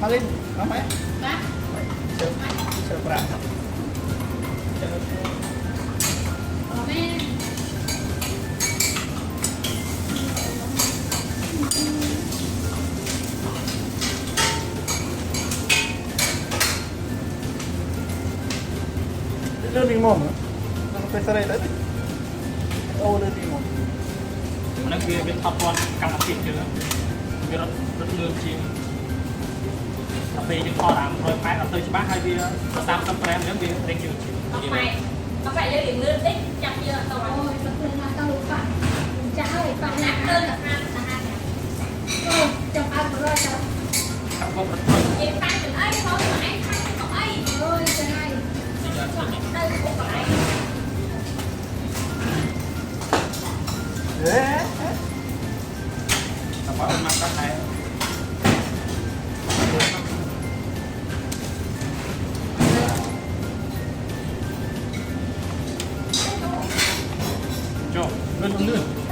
มาเล่นเอาไหม นะ เชิญเชิญประครับเชิญ แม่ เรื่องนี้มั่งมันเป็นอะไรแล้วโอ้เรื่องนี้มั่ง นั่นคือเป็นท็อปบอลกำลังติดเจอเป็นรถเรือจริงเราไปยังข้อหลังโดยไปเราเตยชิบ้าไฮเบียตามตำแปลงเรื่องเบียร์เร่งจริง เอาไปเลยเลือดติ๊กจับเยอะตัวโอ้ยมันเป็นมาตลุกป่ะจะให้ป่ะนักเดินกับงานนะฮะโอ้จะเอาไปรอดจะ ขับรถ เก็บตังค์ถึงไอ้เขาไหนใครเขาไอ้โอ้ยจะให้ได้พวกไหน เอ๊ะ แต่ว่ามาตั้งใจจบเลื่อน